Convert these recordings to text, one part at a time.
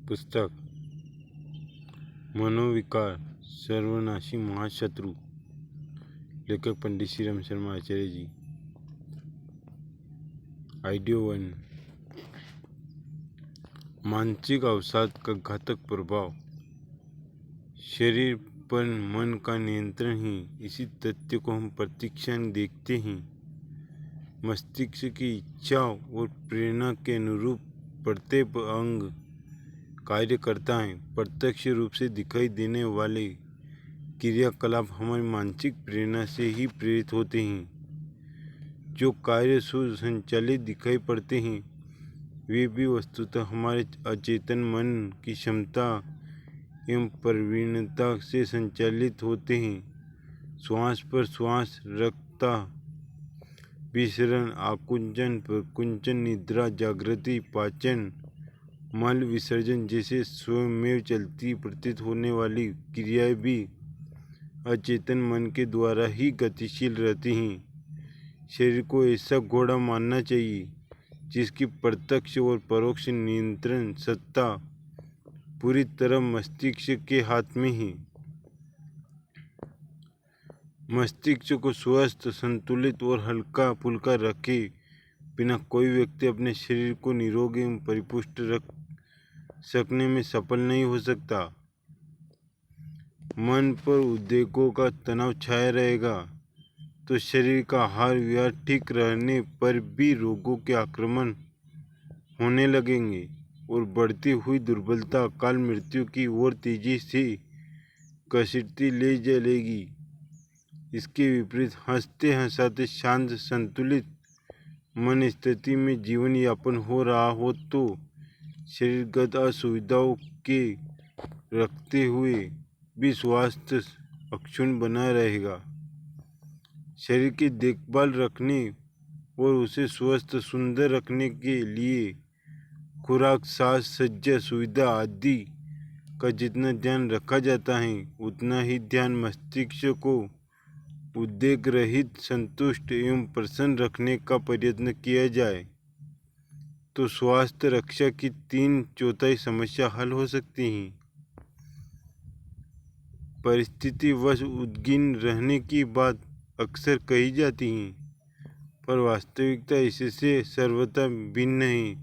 पुस्तक मनोविकार सर्वनाशी महाशत्रु, लेखक पंडित श्री राम शर्मा आचार्य जी। आइडियो 1। मानसिक अवसाद का घातक प्रभाव शरीर पर मन का नियंत्रण ही, इसी तथ्य को हम प्रतिक्षण देखते हैं। मस्तिष्क की इच्छा और प्रेरणा के अनुरूप प्रत्येक अंग कार्य करता है। प्रत्यक्ष रूप से दिखाई देने वाले क्रियाकलाप हमारी मानसिक प्रेरणा से ही प्रेरित होते हैं। जो कार्य सुसंचालित दिखाई पड़ते हैं वे भी वस्तुतः हमारे अचेतन मन की क्षमता एवं प्रवीणता से संचालित होते हैं। श्वास पर श्वास, रक्ता विसरण, आकुंचन, प्रकुंचन, निद्रा, जागृति, पाचन, मल विसर्जन जैसे स्वयमेव चलती प्रतीत होने वाली क्रियाएं भी अचेतन मन के द्वारा ही गतिशील रहती हैं। शरीर को ऐसा घोड़ा मानना चाहिए जिसकी प्रत्यक्ष और परोक्ष नियंत्रण सत्ता पूरी तरह मस्तिष्क के हाथ में है। मस्तिष्क को स्वस्थ, संतुलित और हल्का फुल्का रखे बिना कोई व्यक्ति अपने शरीर को निरोगी एवं परिपुष्ट रख सकने में सफल नहीं हो सकता। मन पर उद्वेगों का तनाव छाया रहेगा तो शरीर का आहार विहार ठीक रहने पर भी रोगों के आक्रमण होने लगेंगे और बढ़ती हुई दुर्बलता अकाल मृत्यु की ओर तेजी से घसीटती ले चलेगी। इसके विपरीत हंसते हंसाते शांत संतुलित मन स्थिति में जीवन यापन हो रहा हो तो शरीरगत असुविधाओं के रखते हुए भी स्वास्थ्य अक्षुण्ण बना रहेगा। शरीर की देखभाल रखने और उसे स्वस्थ सुंदर रखने के लिए खुराक, साज सज्जा, सुविधा आदि का जितना ध्यान रखा जाता है उतना ही ध्यान मस्तिष्क को उद्वेग रहित, संतुष्ट एवं प्रसन्न रखने का प्रयत्न किया जाए तो स्वास्थ्य रक्षा की 3/4 समस्या हल हो सकती हैं। परिस्थितिवश उद्विग्न रहने की बात अक्सर कही जाती है, पर वास्तविकता इससे सर्वथा भिन्न है।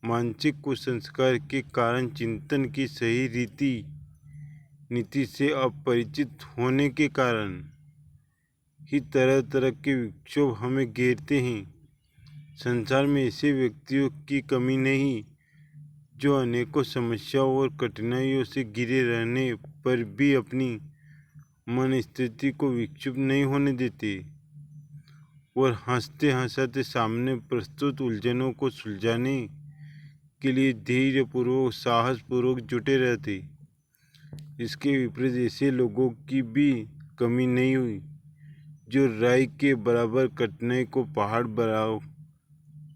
मानसिक कुसंस्कार के कारण चिंतन की सही रीति नीति से अपरिचित होने के कारण ही तरह तरह के विक्षोभ हमें घेरते हैं। संसार में ऐसे व्यक्तियों की कमी नहीं जो अनेकों समस्याओं और कठिनाइयों से घिरे रहने पर भी अपनी मन स्थिति को विक्षुब्ध नहीं होने देते और हंसते हंसाते सामने प्रस्तुत उलझनों को सुलझाने के लिए धैर्यपूर्वक, साहसपूर्वक जुटे रहते। इसके विपरीत ऐसे लोगों की भी कमी नहीं हुई जो राई के बराबर कठिनाई को पहाड़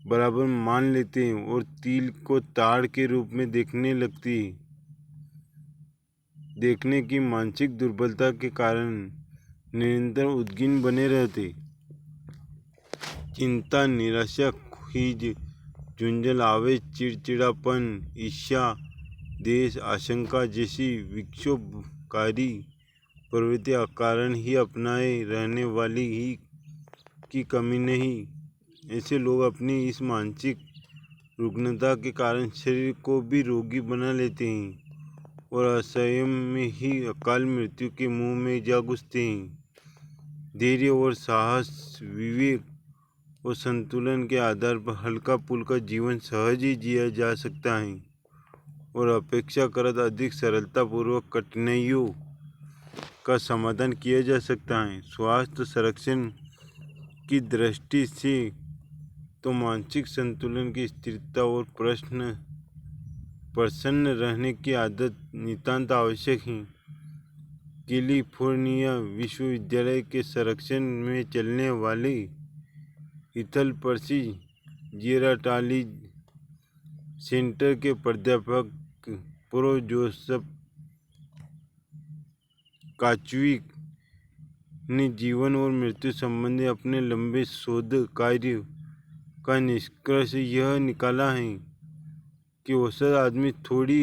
बराबर मान लेते हैं और तिल को ताड़ के रूप में देखने लगती है। देखने की मानसिक दुर्बलता के कारण निरंतर उद्विग्न बने रहते। चिंता, निराशा, खीज, झुंझल, आवेश, चिड़चिड़ापन, ईर्ष्या, द्वेष, आशंका जैसी विक्षोभकारी प्रवृत्तियां कारण ही अपनाए रहने वाली ही की कमी नहीं। ऐसे लोग अपनी इस मानसिक रुग्णता के कारण शरीर को भी रोगी बना लेते हैं और असंयम में ही अकाल मृत्यु के मुंह में जा घुसते हैं। धैर्य और साहस, विवेक और संतुलन के आधार पर हल्का फुल्का जीवन सहज ही जिया जा सकता है और अपेक्षाकृत अधिक सरलतापूर्वक कठिनाइयों का समाधान किया जा सकता है। स्वास्थ्य संरक्षण की दृष्टि से तो मानसिक संतुलन की स्थिरता और प्रसन्न रहने की आदत नितांत आवश्यक है। कैलिफोर्निया विश्वविद्यालय के संरक्षण में चलने वाले इथल पर्सी जेराटाली सेंटर के प्राध्यापक प्रो जोसेफ काचविक ने जीवन और मृत्यु संबंधी अपने लंबे शोध कार्य का निष्कर्ष यह निकाला है कि औसत आदमी थोड़ी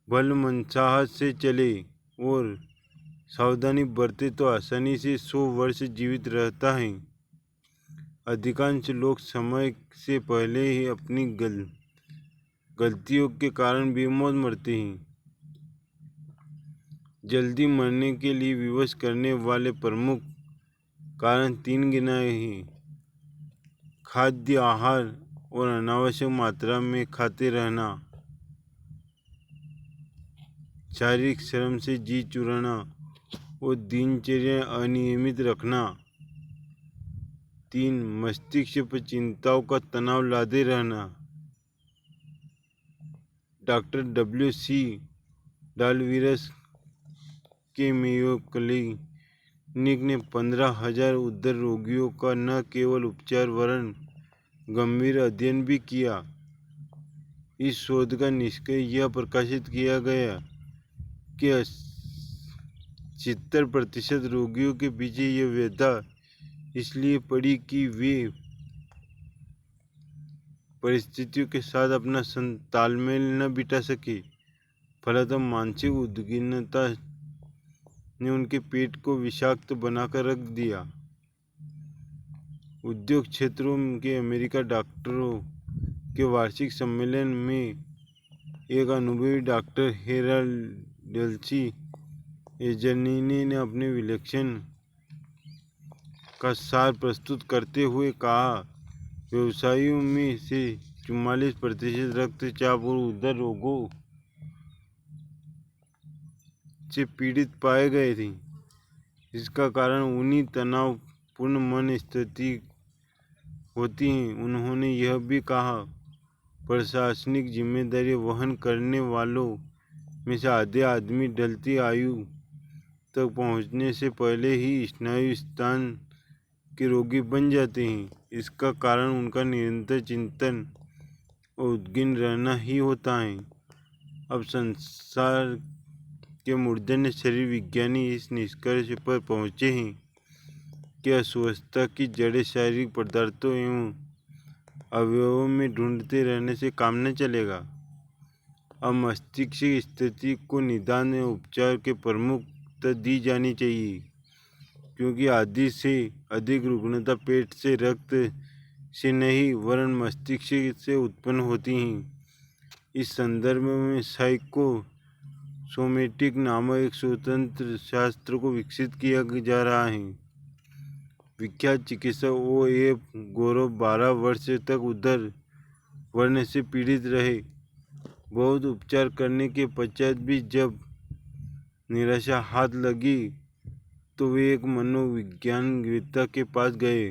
भल मनसाहत से चले और सावधानी बरते तो आसानी से 100 वर्ष जीवित रहता है। अधिकांश लोग समय से पहले ही अपनी गलतियों के कारण बेमौत मरते हैं। जल्दी मरने के लिए विवश करने वाले प्रमुख कारण 3 गिनाए हैं: खाद्य आहार और अनावश्यक मात्रा में खाते रहना, शारीरिक श्रम से जी चुराना और दिनचर्या अनियमित रखना। 3 मस्तिष्क पर चिंताओं का तनाव लादे रहना। Doctor W.C. डालविरस के मेयो क्लिनिक ने 15,000 उदर रोगियों का न केवल उपचार वरन गंभीर अध्ययन भी किया। इस शोध का निष्कर्ष यह प्रकाशित किया गया कि 70% रोगियों के पीछे यह व्यथा इसलिए पड़ी कि वे परिस्थितियों के साथ अपना तालमेल न बिठा सके। फलतः मानसिक उद्विग्नता ने उनके पेट को विषाक्त बनाकर रख दिया। उद्योग क्षेत्रों के अमेरिका डॉक्टरों के वार्षिक सम्मेलन में एक अनुभवी डॉक्टर हेराल्ड डेल्सी एजर्निनी ने अपने विश्लेषण का सार प्रस्तुत करते हुए कहा, व्यवसायियों में से 44% रक्तचाप और उदर रोगों से पीड़ित पाए गए थे। इसका कारण उन्हीं तनावपूर्ण मन स्थिति होती है। उन्होंने यह भी कहा, प्रशासनिक जिम्मेदारी वहन करने वालों में से आधे आदमी ढलती आयु तक पहुंचने से पहले ही स्नायु स्थान के रोगी बन जाते हैं। इसका कारण उनका निरंतर चिंतन और उद्विग्न रहना ही होता है। अब संसार के मूर्धन्य शरीर विज्ञानी इस निष्कर्ष पर पहुंचे हैं कि अस्वस्थता की जड़ें शारीरिक पदार्थों एवं अवयवों में ढूंढते रहने से काम न चलेगा। अब मस्तिष्क स्थिति को निदान एवं उपचार के प्रमुखता दी जानी चाहिए, क्योंकि आधी से अधिक रुग्णता पेट से रक्त से नहीं वरन मस्तिष्क से उत्पन्न होती हैं। इस संदर्भ में साइकोसोमेटिक नामक एक स्वतंत्र शास्त्र को विकसित किया जा रहा है। विख्यात चिकित्सक O.F. गौरव 12 वर्ष तक उदर वर्ण से पीड़ित रहे। बहुत उपचार करने के पश्चात भी जब निराशा हाथ लगी तो वे एक मनोविज्ञानवेत्ता के पास गए।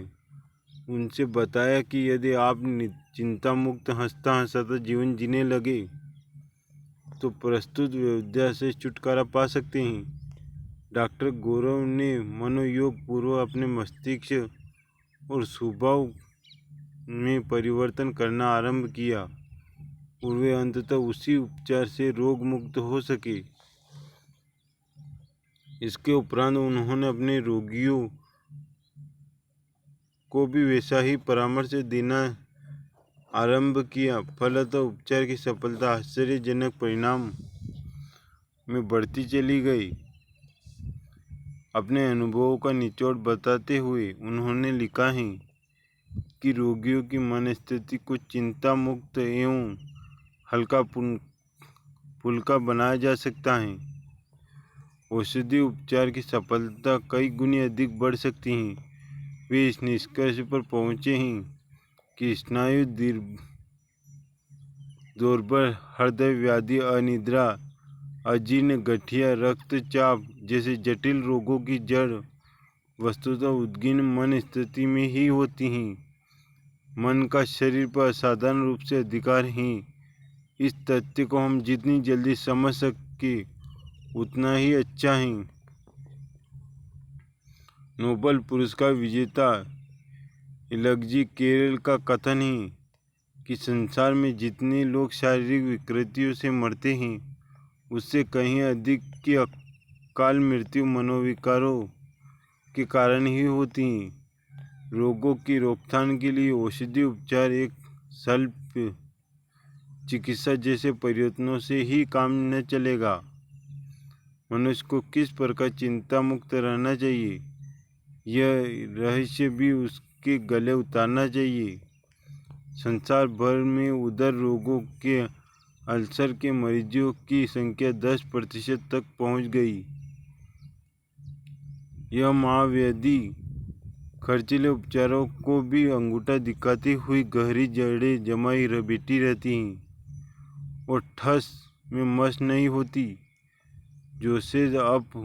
उनसे बताया कि यदि आप चिंता मुक्त हंसता हंसाता जीवन जीने लगे तो प्रस्तुत व्यवधा से छुटकारा पा सकते हैं। डॉक्टर गौरव ने मनोयोग पूर्वक अपने मस्तिष्क और स्वभाव में परिवर्तन करना आरंभ किया और वे अंततः उसी उपचार से रोग मुक्त हो सके। इसके उपरांत उन्होंने अपने रोगियों को भी वैसा ही परामर्श देना आरंभ किया। फलतः उपचार की सफलता आश्चर्यजनक परिणाम में बढ़ती चली गई। अपने अनुभवों का निचोड़ बताते हुए उन्होंने लिखा है कि रोगियों की मनस्थिति को चिंता मुक्त एवं हल्का फुल्का बनाया जा सकता है। औषधि उपचार की सफलता कई गुनी अधिक बढ़ सकती है। वे इस निष्कर्ष पर पहुंचे हैं कि स्नायु दुर्बल, हृदय व्याधि, अनिद्रा, अजीर्ण, गठिया, रक्तचाप जैसे जटिल रोगों की जड़ वस्तुतः उद्विग्न मन स्थिति में ही होती हैं। मन का शरीर पर असाधारण रूप से अधिकार है। इस तथ्य को हम जितनी जल्दी समझ सके उतना ही अच्छा है। नोबेल पुरस्कार विजेता एल्जी कैरल का कथन है कि संसार में जितने लोग शारीरिक विकृतियों से मरते हैं उससे कहीं अधिक की अकाल मृत्यु मनोविकारों के कारण ही होती है। रोगों की रोकथाम के लिए औषधि उपचार एक चिकित्सा जैसे प्रयत्नों से ही काम न चलेगा। मनुष्य को किस प्रकार चिंता मुक्त रहना चाहिए, यह रहस्य भी उसके गले उतारना चाहिए। संसार भर में उदर रोगों के अल्सर के मरीजों की संख्या 10% तक पहुंच गई। यह महाव्याधि खर्चीले उपचारों को भी अंगूठा दिखाती हुई गहरी जड़ें जमाई बैठी रहती हैं और ठस में मस नहीं होती। जोसेफ ऑफ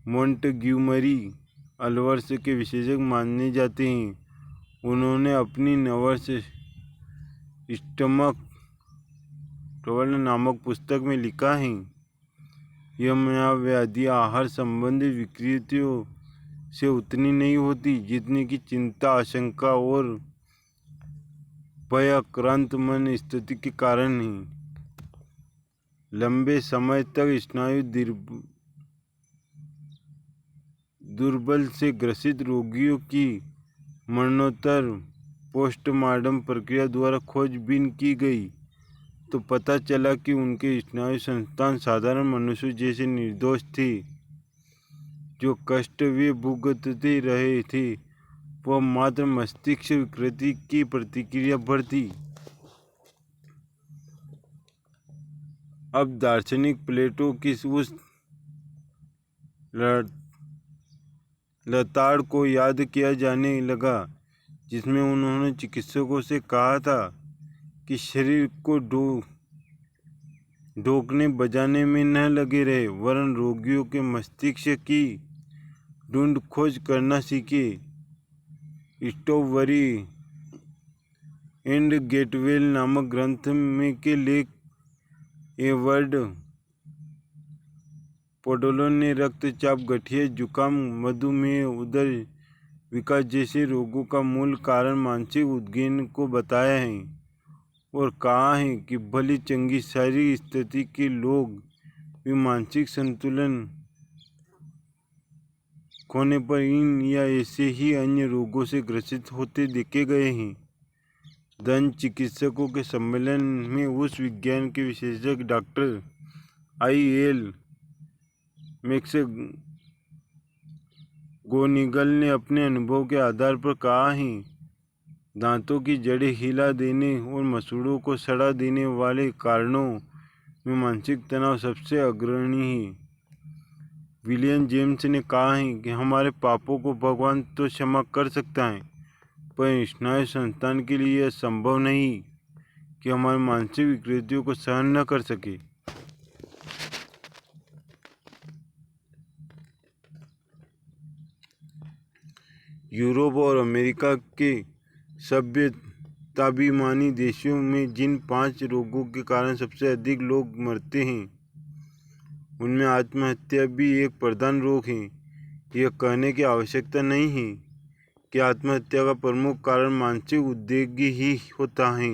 मोंटग्यूमरी अलवर्स के विशेषज्ञ माने जाते हैं। उन्होंने अपनी नर्वस स्टमक ट्रबल नामक पुस्तक में लिखा है, यह महाव्याधि आहार संबंधी विकृतियों से उतनी नहीं होती जितनी कि चिंता, आशंका और भयाक्रांत मन स्थिति के कारण है। लंबे समय तक स्नायु दुर्बल से ग्रसित रोगियों की मरणोत्तर पोस्टमार्टम प्रक्रिया द्वारा खोजबीन की गई तो पता चला कि उनके स्नायु संस्थान साधारण मनुष्यों जैसे निर्दोष थे। जो कष्ट वे भुगतते रहे थे वह मात्र मस्तिष्क विकृति की प्रतिक्रिया भर थी। अब दार्शनिक प्लेटो की उस लताड़ को याद किया जाने लगा जिसमें उन्होंने चिकित्सकों से कहा था कि शरीर को ढोकने बजाने में न लगे रहे, वरन रोगियों के मस्तिष्क की ढूंढ खोज करना सीखे। स्ट्रॉबेरी एंड गेटवेल नामक ग्रंथ में के लेख एडवर्ड पोडोलो ने रक्तचाप, गठिया, जुकाम, मधुमेह, उदर विकार जैसे रोगों का मूल कारण मानसिक उद्वेग को बताया है और कहा है कि भली चंगी शारीरिक स्थिति के लोग भी मानसिक संतुलन खोने पर इन या ऐसे ही अन्य रोगों से ग्रसित होते देखे गए हैं। दंत चिकित्सकों के सम्मेलन में उस विज्ञान के विशेषज्ञ डॉक्टर I.L. मैक्गोनिगल ने अपने अनुभव के आधार पर कहा है, दांतों की जड़ें हिला देने और मसूड़ों को सड़ा देने वाले कारणों में मानसिक तनाव सबसे अग्रणी है। विलियम जेम्स ने कहा है कि हमारे पापों को भगवान तो क्षमा कर सकता है, पर स्नायु संस्थान के लिए यह संभव नहीं कि हमारी मानसिक विकृतियों को सहन न कर सके। यूरोप और अमेरिका के सभ्यताभिमानी देशों में जिन 5 रोगों के कारण सबसे अधिक लोग मरते हैं उनमें आत्महत्या भी एक प्रधान रोग है। यह कहने की आवश्यकता नहीं है कि आत्महत्या का प्रमुख कारण मानसिक उद्वेग ही होता है।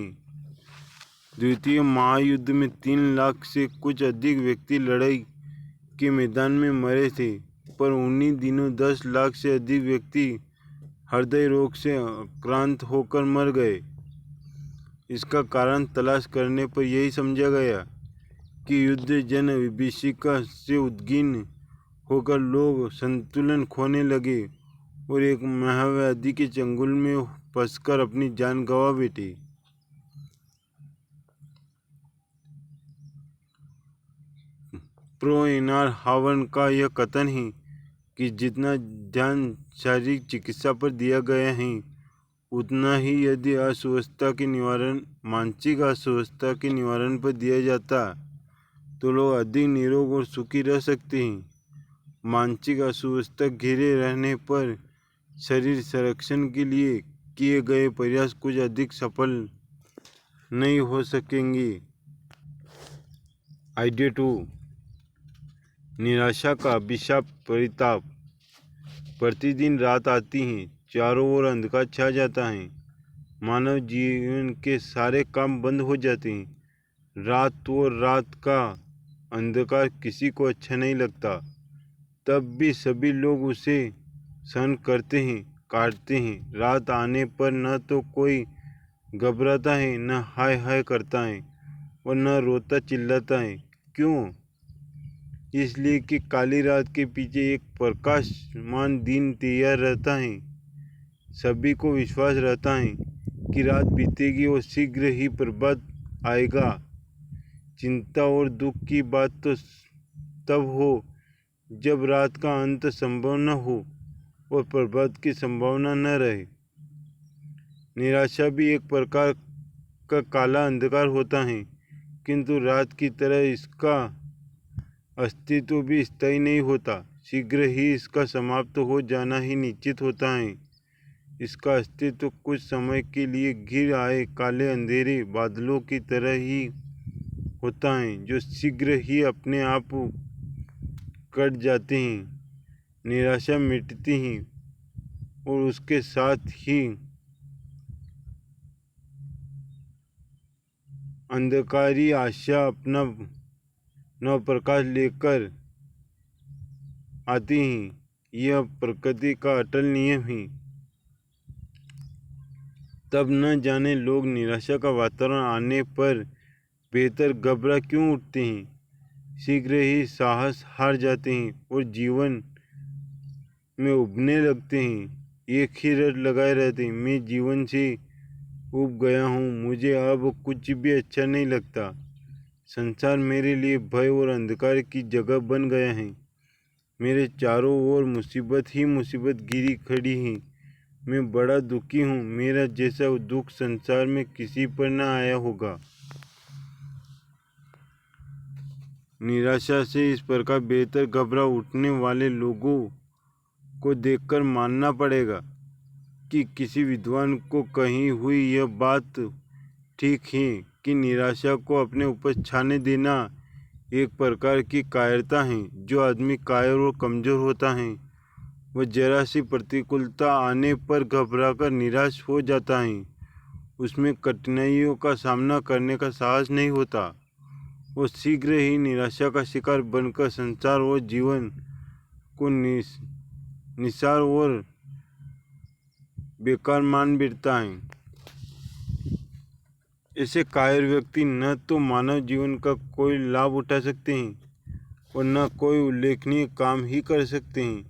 द्वितीय महायुद्ध में 3 लाख से कुछ अधिक व्यक्ति लड़ाई के मैदान में मरे थे, पर उन्हीं दिनों 10 लाख से अधिक व्यक्ति हृदय रोग से आक्रांत होकर मर गए। इसका कारण तलाश करने पर यही समझा गया कि युद्ध जन विभीषिका से उद्विग्न होकर लोग संतुलन खोने लगे और एक महाव्याधि के चंगुल में फंसकर अपनी जान गंवा बैठे। प्रो एनार हावर्न का यह कथन है कि जितना ध्यान शारीरिक चिकित्सा पर दिया गया है उतना ही यदि मानसिक अस्वस्थता के निवारण पर दिया जाता तो लोग अधिक निरोग और सुखी रह सकते हैं। मानसिक अस्वस्थता घिरे रहने पर शरीर संरक्षण के लिए किए गए प्रयास कुछ अधिक सफल नहीं हो सकेंगे। आइडिया 2, निराशा का अभिशाप परिताप। प्रतिदिन रात आती है, चारों ओर अंधकार छा जाता है, मानव जीवन के सारे काम बंद हो जाते हैं। रात का अंधकार किसी को अच्छा नहीं लगता, तब भी सभी लोग उसे सहन करते हैं, काटते हैं। रात आने पर न तो कोई घबराता है, न हाय हाय करता है और न रोता चिल्लाता है। क्यों? इसलिए कि काली रात के पीछे एक प्रकाशमान दिन तैयार रहता है। सभी को विश्वास रहता है कि रात बीतेगी और शीघ्र ही प्रभात आएगा। चिंता और दुख की बात तो तब हो जब रात का अंत संभव न हो और प्रभात की संभावना न रहे। निराशा भी एक प्रकार का काला अंधकार होता है, किंतु रात की तरह इसका अस्तित्व भी स्थायी नहीं होता। शीघ्र ही इसका समाप्त हो जाना ही निश्चित होता है। इसका अस्तित्व कुछ समय के लिए घिर आए काले अंधेरे बादलों की तरह ही होता है, जो शीघ्र ही अपने आप कट जाते हैं। निराशा मिटती ही और उसके साथ ही अंधकारी आशा अपना नव प्रकाश लेकर आती ही। यह प्रकृति का अटल नियम ही। तब न जाने लोग निराशा का वातावरण आने पर बेहतर घबरा क्यों उठते हैं, शीघ्र ही साहस हार जाते हैं और जीवन में उबने लगते हैं। एक ही रट लगाए रहते हैं, मैं जीवन से उब गया हूँ, मुझे अब कुछ भी अच्छा नहीं लगता। संसार मेरे लिए भय और अंधकार की जगह बन गया है। मेरे चारों ओर मुसीबत ही मुसीबत गिरी खड़ी है। मैं बड़ा दुखी हूँ। मेरा जैसा दुख संसार में किसी पर न आया होगा। निराशा से इस प्रकार बेहतर घबरा उठने वाले लोगों को देखकर मानना पड़ेगा कि किसी विद्वान को कही हुई यह बात ठीक है कि निराशा को अपने ऊपर छाने देना एक प्रकार की कायरता है। जो आदमी कायर और कमज़ोर होता है वह जरा सी प्रतिकूलता आने पर घबराकर निराश हो जाता है। उसमें कठिनाइयों का सामना करने का साहस नहीं होता। वो शीघ्र ही निराशा का शिकार बनकर संसार और जीवन को निसार और बेकार मान बैठता है। ऐसे कायर व्यक्ति न तो मानव जीवन का कोई लाभ उठा सकते हैं और न कोई उल्लेखनीय काम ही कर सकते हैं।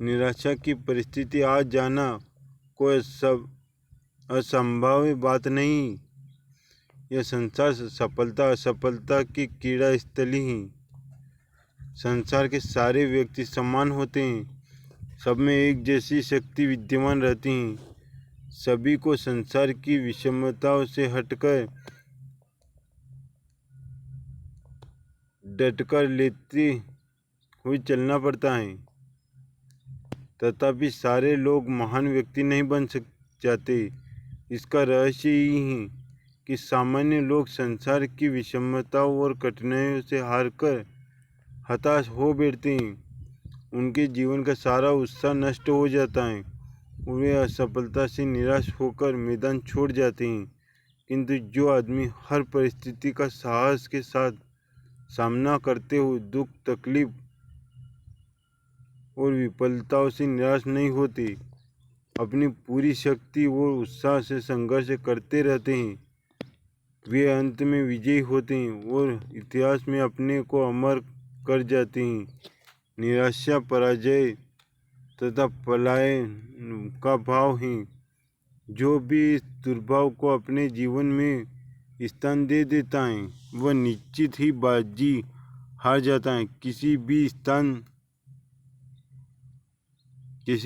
निराशा की परिस्थिति आ जाना कोई असंभाव्य बात नहीं। यह संसार सफलता असफलता की क्रीड़ा स्थली है। संसार के सारे व्यक्ति समान होते हैं। सब में एक जैसी शक्ति विद्यमान रहती है। सभी को संसार की विषमताओं से हटकर डटकर लेते हुए चलना पड़ता है। तथापि सारे लोग महान व्यक्ति नहीं बन जाते। इसका रहस्य यही है कि सामान्य लोग संसार की विषमताओं और कठिनाइयों से हारकर हताश हो बैठते हैं। उनके जीवन का सारा उत्साह नष्ट हो जाता है। वे असफलता से निराश होकर मैदान छोड़ जाते हैं। किंतु जो आदमी हर परिस्थिति का साहस के साथ सामना करते हुए दुख तकलीफ और विफलताओं से निराश नहीं होते, अपनी पूरी शक्ति और उत्साह से संघर्ष करते रहते हैं, वे अंत में विजयी होते हैं और इतिहास में अपने को अमर कर जाते हैं। निराशा पराजय तथा पलायन का भाव है। जो भी इस दुर्भाव को अपने जीवन में स्थान दे देता है वह निश्चित ही बाजी हार जाता है। किसी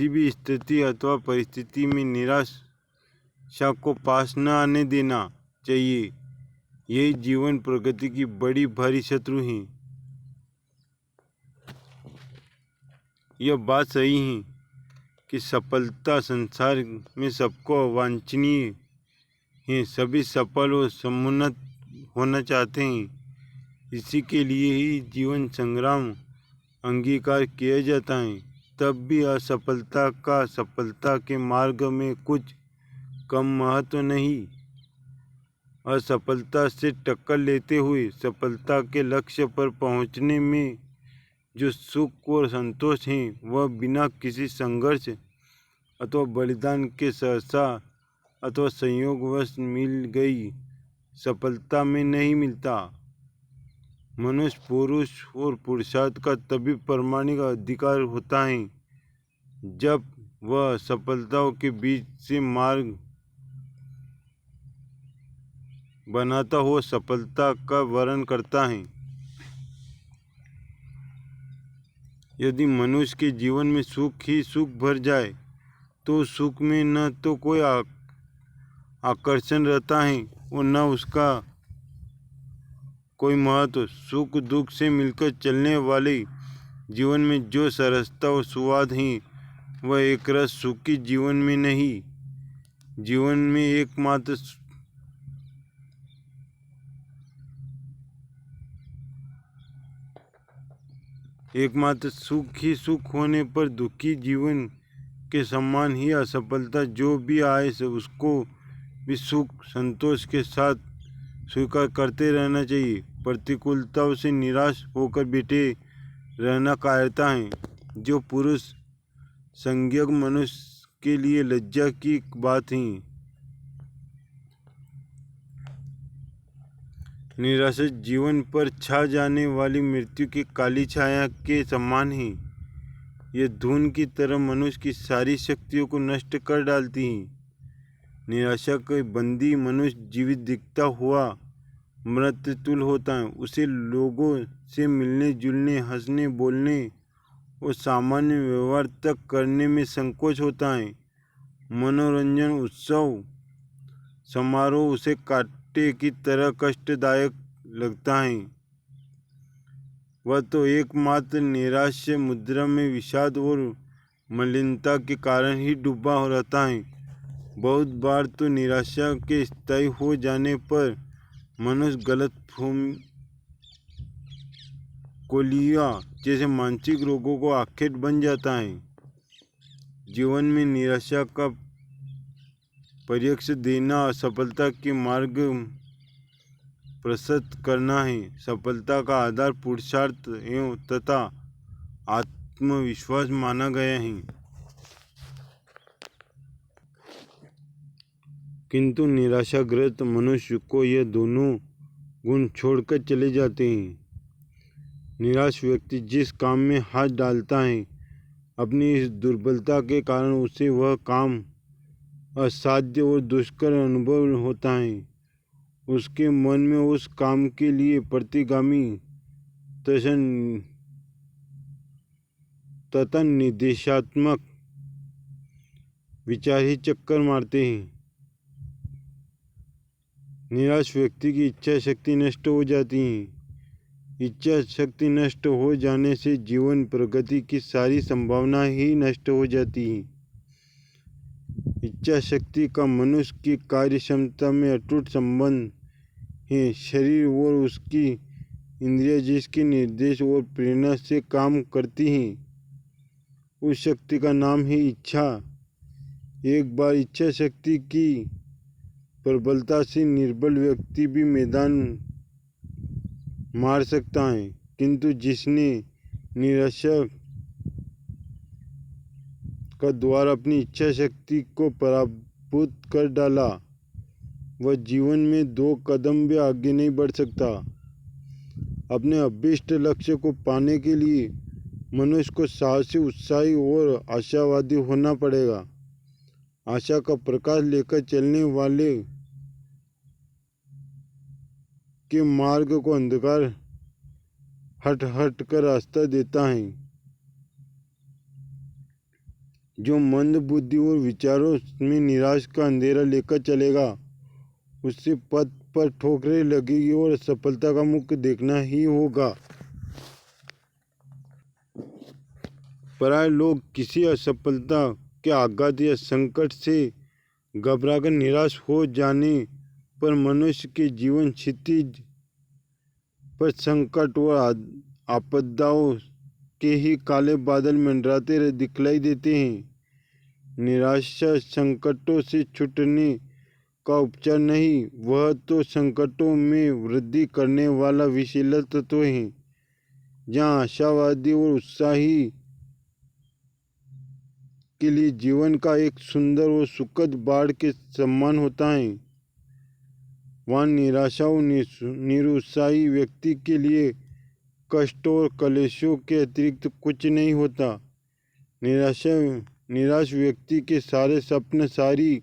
भी स्थिति अथवा परिस्थिति में निराशा को पास न आने देना चाहिए। यही जीवन प्रगति की बड़ी भारी शत्रु है। यह बात सही है कि सफलता संसार में सबको अवांछनीय है। सभी सफल और समुन्नत होना चाहते हैं। इसी के लिए ही जीवन संग्राम अंगीकार किया जाता है। तब भी असफलता का सफलता के मार्ग में कुछ कम महत्व नहीं। असफलता से टक्कर लेते हुए सफलता के लक्ष्य पर पहुंचने में जो सुख और संतोष है वह बिना किसी संघर्ष अथवा बलिदान के सहसा अथवा संयोगवश मिल गई सफलता में नहीं मिलता। मनुष्य पुरुष और पुरुषार्थ का तभी प्रामाणिक अधिकार होता है जब वह सफलताओं के बीच से मार्ग बनाता हुआ सफलता का वर्ण करता है। यदि मनुष्य के जीवन में सुख ही सुख भर जाए तो सुख में न तो कोई आकर्षण रहता है और न उसका कोई महत्व। सुख दुख से मिलकर चलने वाले जीवन में जो सरसता और स्वाद है वह एक रस सुखी जीवन में नहीं। जीवन में एकमात्र सुख ही सुख होने पर दुखी जीवन के समान ही असफलता जो भी आए उसको भी सुख संतोष के साथ स्वीकार करते रहना चाहिए। प्रतिकूलताओं से निराश होकर बैठे रहना कायरता है जो पुरुष संज्ञक मनुष्य के लिए लज्जा की बात है। निराशा जीवन पर छा जाने वाली मृत्यु की काली छाया के समान है। यह धूल की तरह मनुष्य की सारी शक्तियों को नष्ट कर डालती है। निराशा के बंदी मनुष्य जीवित दिखता हुआ मृत्युतुल्य होता है। उसे लोगों से मिलने जुलने, हंसने बोलने और सामान्य व्यवहार तक करने में संकोच होता है। मनोरंजन उत्सव समारोह उसे कांटे की तरह कष्टदायक लगता है। वह तो एकमात्र नैराश्य मुद्रा में विषाद और मलिनता के कारण ही डूबा रहता है। बहुत बार तो निराशा के स्थायी हो जाने पर मनुष्य कोलिया जैसे मानसिक रोगों को आखेट बन जाता है। जीवन में निराशा का परियक्ष देना असफलता के मार्ग प्रशस्त करना है। सफलता का आधार पुरुषार्थ एवं तथा आत्मविश्वास माना गया है। किंतु निराशाग्रस्त मनुष्य को यह दोनों गुण छोड़कर चले जाते हैं। निराश व्यक्ति जिस काम में हाथ डालता है अपनी इस दुर्बलता के कारण उसे वह काम असाध्य और दुष्कर अनुभव होता है। उसके मन में उस काम के लिए प्रतिगामी तथा निर्देशात्मक विचार ही चक्कर मारते हैं। निराश व्यक्ति की इच्छा शक्ति नष्ट हो जाती है। इच्छा शक्ति नष्ट हो जाने से जीवन प्रगति की सारी संभावना ही नष्ट हो जाती है। इच्छा शक्ति का मनुष्य की कार्य क्षमता में अटूट संबंध है। शरीर और उसकी इंद्रियां जिसके निर्देश और प्रेरणा से काम करती हैं उस शक्ति का नाम है इच्छा। एक बार इच्छा शक्ति की प्रबलता से निर्बल व्यक्ति भी मैदान मार सकता है, किंतु जिसने निराशा का द्वारा अपनी इच्छा शक्ति को पराभूत कर डाला वह जीवन में 2 कदम भी आगे नहीं बढ़ सकता। अपने अभीष्ट लक्ष्य को पाने के लिए मनुष्य को साहसी, उत्साही और आशावादी होना पड़ेगा। आशा का प्रकाश लेकर चलने वाले के मार्ग को अंधकार हट हट कर रास्ता देता है। जो मंद बुद्धि और विचारों में निराश का अंधेरा लेकर चलेगा उससे पथ पर ठोकरें लगेगी और सफलता का मुख देखना ही होगा। प्राय लोग किसी असफलता के आघात या संकट से घबराकर निराश हो जाने पर मनुष्य के जीवन क्षितिज पर संकट और आपदाओं के ही काले बादल मंडराते दिखलाई देते हैं। निराशा संकटों से छूटने का उपचार नहीं, वह तो संकटों में वृद्धि करने वाला विषैला तत्व है। जहाँ आशावादी और उत्साही के लिए जीवन का एक सुंदर और सुखद बाढ़ के समान होता है, वहाँ निराशा और निरुत्साही व्यक्ति के लिए कष्ट और क्लेशों के अतिरिक्त कुछ नहीं होता। निराश व्यक्ति के सारे सपने, सारी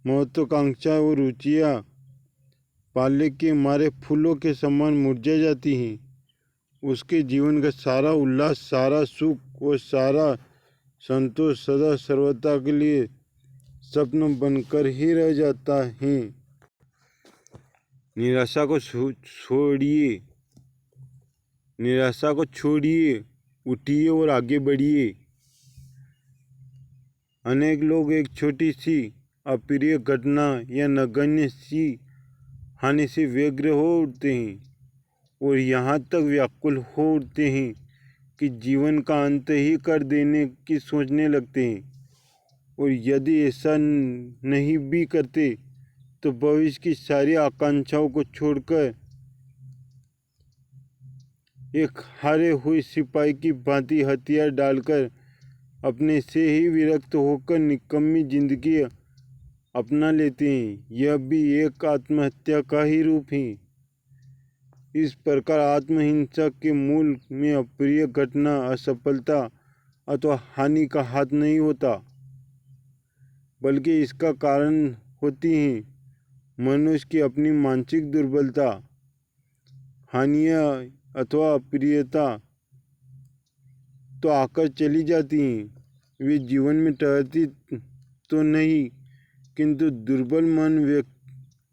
महत्वाकांक्षा और रुचियाँ पाले के मारे फूलों के समान मुरझा जाती हैं। उसके जीवन का सारा उल्लास, सारा सुख और सारा संतोष सदा सर्वदा के लिए स्वप्न बनकर ही रह जाता है। निराशा को छोड़िए, उठिए और आगे बढ़िए। अनेक लोग एक छोटी सी अप्रिय घटना या नगण्य सी हानि से व्यग्र हो उठते हैं और यहाँ तक व्याकुल हो उठते हैं कि जीवन का अंत ही कर देने की सोचने लगते हैं। और यदि ऐसा नहीं भी करते तो भविष्य की सारी आकांक्षाओं को छोड़कर एक हारे हुए सिपाही की भांति हथियार डालकर अपने से ही विरक्त होकर निकम्मी जिंदगी अपना लेते हैं। यह भी एक आत्महत्या का ही रूप है। इस प्रकार आत्महिंसा के मूल में अप्रिय घटना, असफलता अथवा हानि का हाथ नहीं होता, बल्कि इसका कारण होती है मनुष्य की अपनी मानसिक दुर्बलता। हानियाँ अथवा अप्रियता तो आकर चली जाती हैं, वे जीवन में ठहरती तो नहीं, किंतु दुर्बल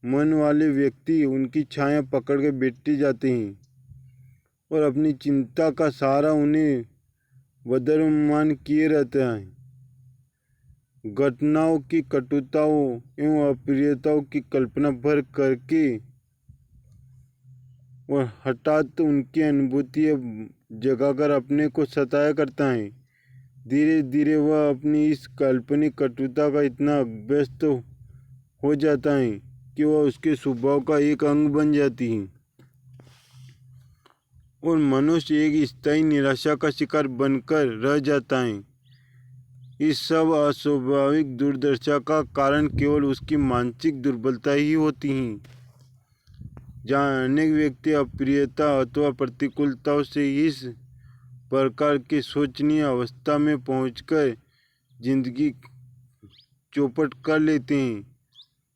मन वाले व्यक्ति उनकी छाया पकड़ के बैठ जाते हैं और अपनी चिंता का सहारा उन्हें वदरमान किए रहता है। घटनाओं की कटुताओं एवं अप्रियताओं की कल्पना भर करके और हठात उनकी अनुभूतियाँ जगाकर अपने को सताया करता है। धीरे धीरे वह अपनी इस काल्पनिक कटुता का इतना अभ्यस्त हो जाता है कि वह उसके स्वभाव का एक अंग बन जाती है और मनुष्य एक स्थायी निराशा का शिकार बनकर रह जाता है। इस सब अस्वाभाविक दुर्दशा का कारण केवल उसकी मानसिक दुर्बलता ही होती है। जहाँ अनेक व्यक्ति अप्रियता अथवा प्रतिकूलताओं से इस प्रकार की शोचनीय अवस्था में पहुंचकर जिंदगी चौपट कर लेते हैं,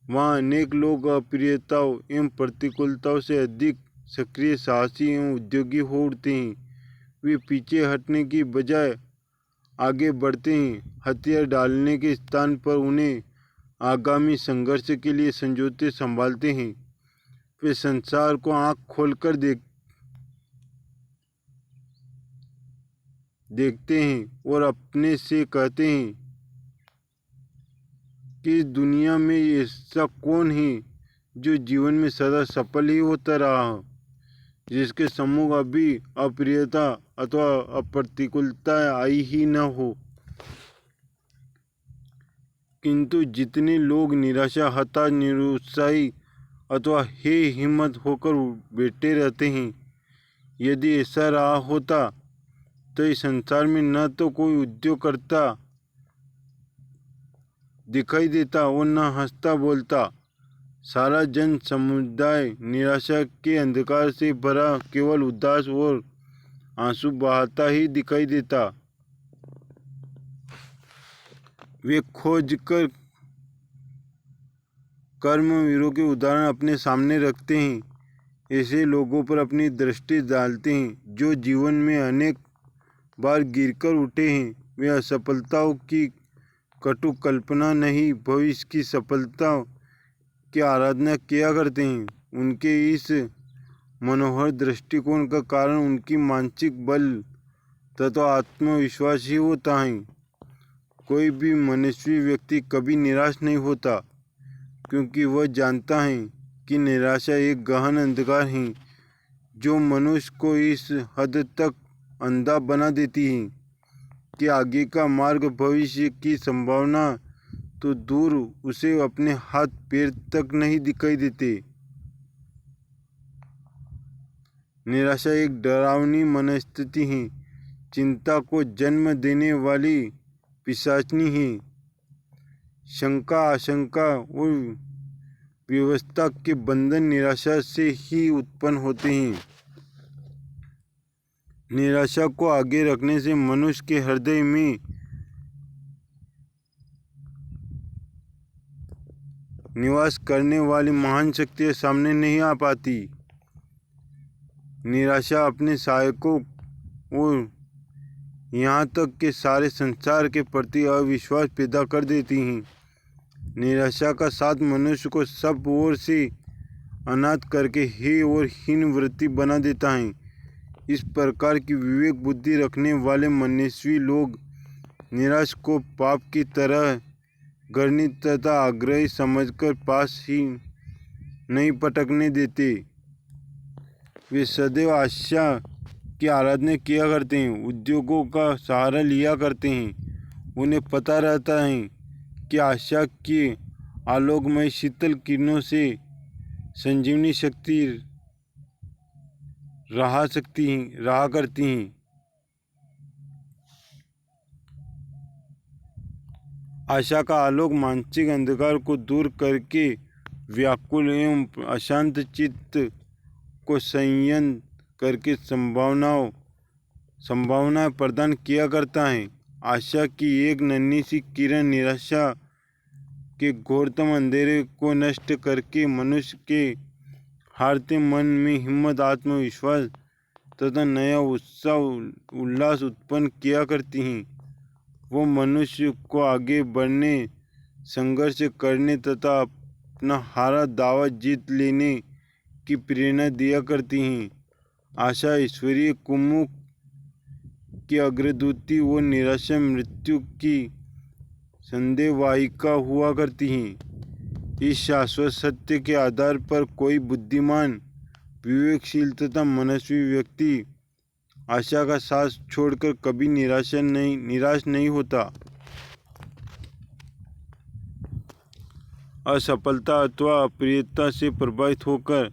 वहाँ अनेक लोग अप्रियताओं एवं प्रतिकूलताओं से अधिक सक्रिय, साहसी एवं उद्योगी हो उठते हैं। वे पीछे हटने की बजाय आगे बढ़ते हैं। हथियार डालने के स्थान पर उन्हें आगामी संघर्ष के लिए संजोते संभालते हैं। वे संसार को आँख खोलकर देखते हैं और अपने से कहते हैं कि इस दुनिया में ऐसा कौन है जो जीवन में सदा सफल ही होता रहा हो, जिसके सम्मुख अभी अप्रियता अथवा अप्रतिकूलता आई ही न हो। किंतु जितने लोग निराशा, हताश, निरुत्साही अथवा हे हिम्मत होकर बैठे रहते हैं, यदि ऐसा रहा होता तो इस संसार में न तो कोई उद्योग करता दिखाई देता और न हंसता बोलता। सारा जन समुदाय निराशा के अंधकार से भरा केवल उदास और आंसू बहाता ही दिखाई देता। वे खोज कर कर्मवीरों के उदाहरण अपने सामने रखते हैं। ऐसे लोगों पर अपनी दृष्टि डालते हैं जो जीवन में अनेक बार गिरकर उठे हैं। वे असफलताओं की कटु कल्पना नहीं, भविष्य की सफलता की आराधना किया करते हैं। उनके इस मनोहर दृष्टिकोण का कारण उनकी मानसिक बल तथा आत्मविश्वास ही होता है। कोई भी मनस्वी व्यक्ति कभी निराश नहीं होता, क्योंकि वह जानता है कि निराशा एक गहन अंधकार है जो मनुष्य को इस हद तक अंधा बना देती है कि आगे का मार्ग, भविष्य की संभावना तो दूर, उसे अपने हाथ पैर तक नहीं दिखाई देते। निराशा एक डरावनी मनस्थिति है, चिंता को जन्म देने वाली पिशाचनी है। शंका, आशंका और व्यवस्था के बंधन निराशा से ही उत्पन्न होते हैं। निराशा को आगे रखने से मनुष्य के हृदय में निवास करने वाली महान शक्तियाँ सामने नहीं आ पाती। निराशा अपने सहायकों और यहाँ तक कि सारे संसार के प्रति अविश्वास पैदा कर देती हैं। निराशा का साथ मनुष्य को सब ओर से अनाथ करके हे और हीन वृत्ति बना देता है। इस प्रकार की विवेक बुद्धि रखने वाले मनस्वी लोग निराश को पाप की तरह घृणित तथा आग्रही समझकर पास ही नहीं पटकने देते। वे सदैव आशा की आराधना किया करते हैं, उद्योगों का सहारा लिया करते हैं। उन्हें पता रहता है कि आशा के आलोकमय शीतल किरणों से संजीवनी शक्ति रहा करती हैं। आशा का आलोक मानसिक अंधकार को दूर करके व्याकुल एवं अशांत चित्त को संयम करके संभावना प्रदान किया करता है। आशा की एक नन्ही सी किरण निराशा के घोरतम अंधेरे को नष्ट करके मनुष्य के हारते मन में हिम्मत, आत्मविश्वास तथा नया उत्साह उल्लास उत्पन्न किया करती हैं। वो मनुष्य को आगे बढ़ने, संघर्ष करने तथा अपना हारा दावा जीत लेने की प्रेरणा दिया करती हैं। आशा ईश्वरीय कुमुख की अग्रदूती और निराशा मृत्यु की संदेहवाहिका हुआ करती हैं। इस शाश्वत सत्य के आधार पर कोई बुद्धिमान, विवेकशील तथा मनस्वी व्यक्ति आशा का साथ छोड़कर कभी निराश नहीं होता। असफलता अथवा अप्रियता से प्रभावित होकर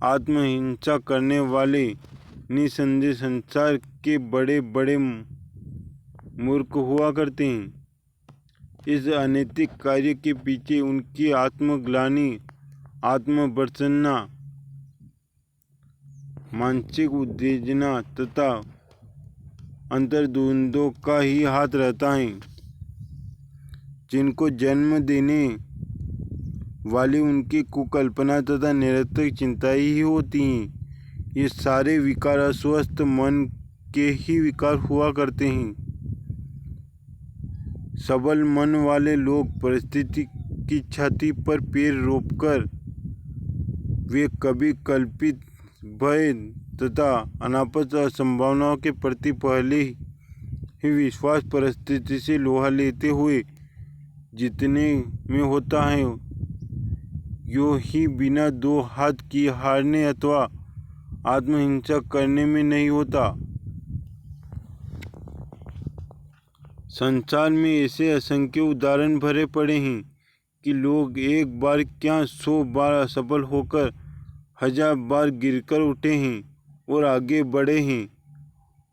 आत्महिंसा करने वाले निसंदेह संसार के बड़े बड़े मूर्ख हुआ करते हैं। इस अनैतिक कार्य के पीछे उनकी आत्मग्लानि, आत्मवंचना, मानसिक उत्तेजना तथा अंतर्द्वंद्वों का ही हाथ रहता है। जिनको जन्म देने वाली उनकी कुकल्पना तथा निरर्थक चिंताएं ही होती हैं। ये सारे विकार अस्वस्थ मन के ही विकार हुआ करते हैं। सबल मन वाले लोग परिस्थिति की छाती पर पैर रोपकर वे कभी कल्पित भय तथा अनापत संभावनाओं के प्रति पहले ही विश्वास परिस्थिति से लोहा लेते हुए जितने में होता है यो ही बिना दो हाथ की हारने अथवा आत्महिंसा करने में नहीं होता। संसार में ऐसे असंख्य उदाहरण भरे पड़े हैं कि लोग एक बार क्या 100 बार असफल होकर 1000 बार गिरकर उठे हैं और आगे बढ़े हैं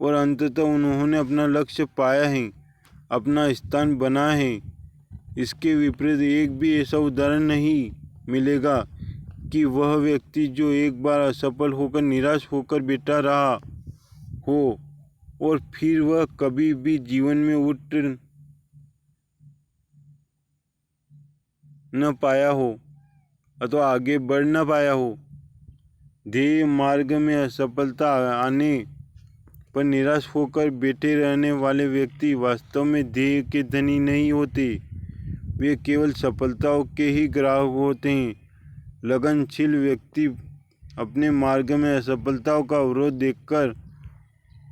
और अंततः उन्होंने अपना लक्ष्य पाया है, अपना स्थान बना है। इसके विपरीत एक भी ऐसा उदाहरण नहीं मिलेगा कि वह व्यक्ति जो एक बार असफल होकर निराश होकर बैठा रहा हो और फिर वह कभी भी जीवन में उठ न पाया हो अथवा आगे बढ़ न पाया हो। ध्येय मार्ग में असफलता आने पर निराश होकर बैठे रहने वाले व्यक्ति वास्तव में ध्येय के धनी नहीं होते। वे केवल सफलताओं के ही ग्राहक होते हैं। लगनशील व्यक्ति अपने मार्ग में असफलताओं का अवरोध देखकर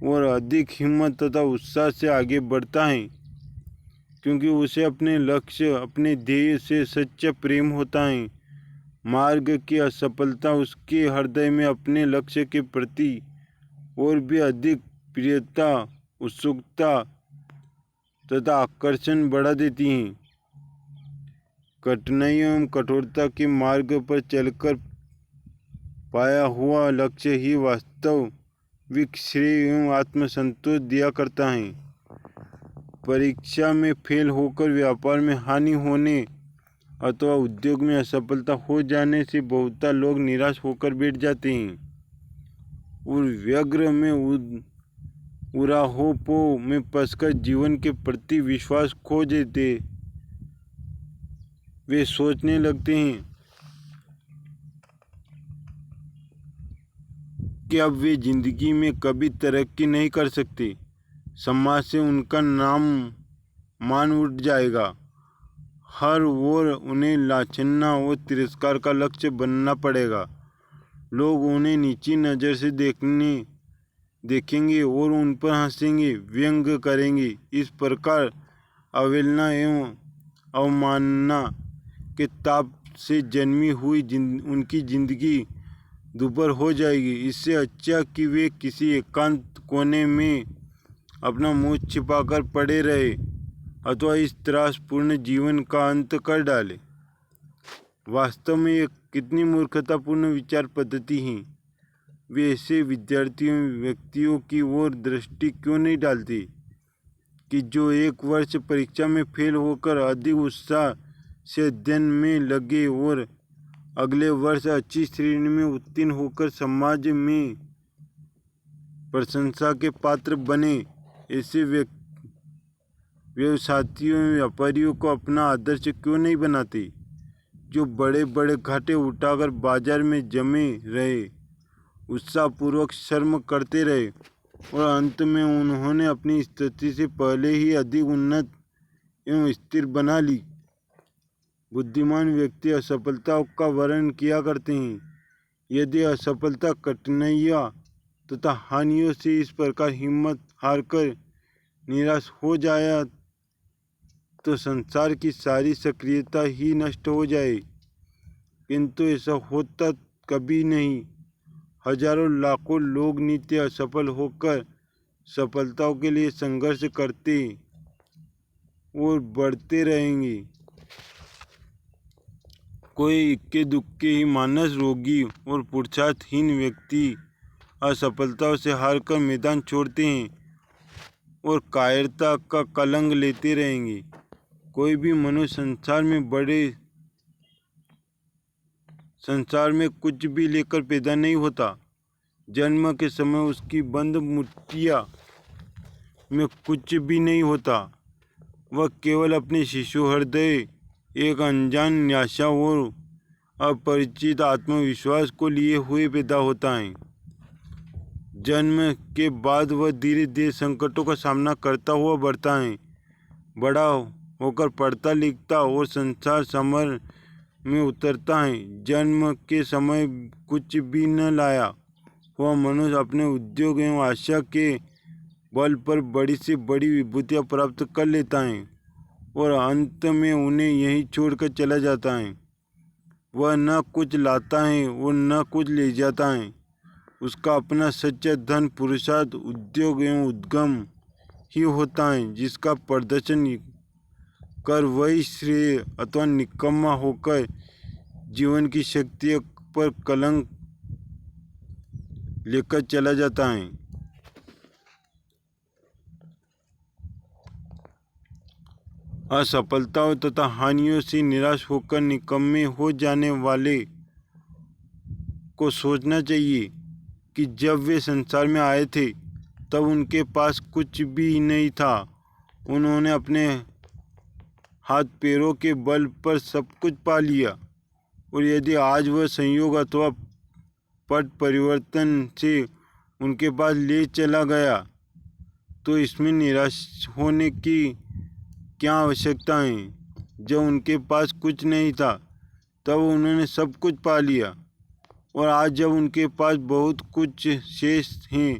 और अधिक हिम्मत तथा उत्साह से आगे बढ़ता है, क्योंकि उसे अपने लक्ष्य, अपने ध्येय से सच्चा प्रेम होता है। मार्ग की असफलता उसके हृदय में अपने लक्ष्य के प्रति और भी अधिक प्रियता, उत्सुकता तथा आकर्षण बढ़ा देती हैं। कठिनाइयों एवं कठोरता के मार्ग पर चलकर पाया हुआ लक्ष्य ही वास्तविक श्रेय एवं आत्मसंतोष दिया करता है। परीक्षा में फेल होकर व्यापार में हानि होने अथवा उद्योग में असफलता हो जाने से बहुत लोग निराश होकर बैठ जाते हैं और व्यग्र में उराहों में फंसकर जीवन के प्रति विश्वास खो देते। वे सोचने लगते हैं कि अब वे जिंदगी में कभी तरक्की नहीं कर सकते, समाज से उनका नाम मान उठ जाएगा, हर ओर उन्हें लाछना और तिरस्कार का लक्ष्य बनना पड़ेगा। लोग उन्हें नीची नज़र से देखेंगे और उन पर हंसेंगे, व्यंग करेंगे। इस प्रकार अवहेलना एवं अवमानना के ताप से जन्मी हुई उनकी जिंदगी दुर्भर हो जाएगी। इससे अच्छा कि वे किसी एकांत कोने में अपना मुंह छिपाकर पड़े रहे अथवा इस त्रासपूर्ण जीवन का अंत कर डाले। वास्तव में ये कितनी मूर्खतापूर्ण विचार पद्धति है। वे ऐसे व्यक्तियों की ओर दृष्टि क्यों नहीं डालते कि जो एक वर्ष परीक्षा में फेल होकर अधिक उत्साह से अध्ययन में लगे और अगले वर्ष अच्छी श्रेणी में उत्तीर्ण होकर समाज में प्रशंसा के पात्र बने। ऐसे व्यवसायियों व्यापारियों को अपना आदर्श क्यों नहीं बनाते, जो बड़े बड़े घाटे उठाकर बाजार में जमे रहे, उत्साहपूर्वक श्रम करते रहे और अंत में उन्होंने अपनी स्थिति से पहले ही अधिक उन्नत एवं स्थिर बना ली। बुद्धिमान व्यक्ति असफलता का वर्णन किया करते हैं। यदि असफलता, कठिनाइयाँ तथा हानियों से इस प्रकार हिम्मत हारकर निराश हो जाया तो संसार की सारी सक्रियता ही नष्ट हो जाए, किंतु ऐसा होता कभी नहीं। हजारों लाखों लोग नित्य असफल होकर सफलताओं के लिए संघर्ष करते और बढ़ते रहेंगे। कोई इक्के दुक्के ही मानस रोगी और पुरुषार्थहीन व्यक्ति असफलताओं से हारकर मैदान छोड़ते हैं और कायरता का कलंक लेते रहेंगे। कोई भी मनुष्य संसार में कुछ भी लेकर पैदा नहीं होता। जन्म के समय उसकी बंद मुट्ठिया में कुछ भी नहीं होता। वह केवल अपने शिशु हृदय, एक अनजान निराशा और अपरिचित आत्मविश्वास को लिए हुए पैदा होता है। जन्म के बाद वह धीरे धीरे संकटों का सामना करता हुआ बढ़ता है, बड़ा होकर पढ़ता लिखता और संसार समर में उतरता है। जन्म के समय कुछ भी न लाया हुआ मनुष्य अपने उद्योग एवं आशा के बल पर बड़ी से बड़ी विभूतियाँ प्राप्त कर लेता है और अंत में उन्हें यहीं छोड़कर चला जाता है। वह न कुछ लाता है और न कुछ ले जाता है। उसका अपना सच्चा धन पुरुषार्थ, उद्योग एवं उद्गम ही होता है, जिसका प्रदर्शन कर वही श्रेय अथवा निकम्मा होकर जीवन की शक्ति पर कलंक लेकर चला जाता है। असफलताओं तथा हानियों से निराश होकर निकम्मे हो जाने वाले को सोचना चाहिए कि जब वे संसार में आए थे तब उनके पास कुछ भी नहीं था। उन्होंने अपने हाथ पैरों के बल पर सब कुछ पा लिया और यदि आज वह संयोग अथवा पट परिवर्तन से उनके पास ले चला गया तो इसमें निराश होने की क्या आवश्यकता है। जब उनके पास कुछ नहीं था तब उन्होंने सब कुछ पा लिया और आज जब उनके पास बहुत कुछ शेष हैं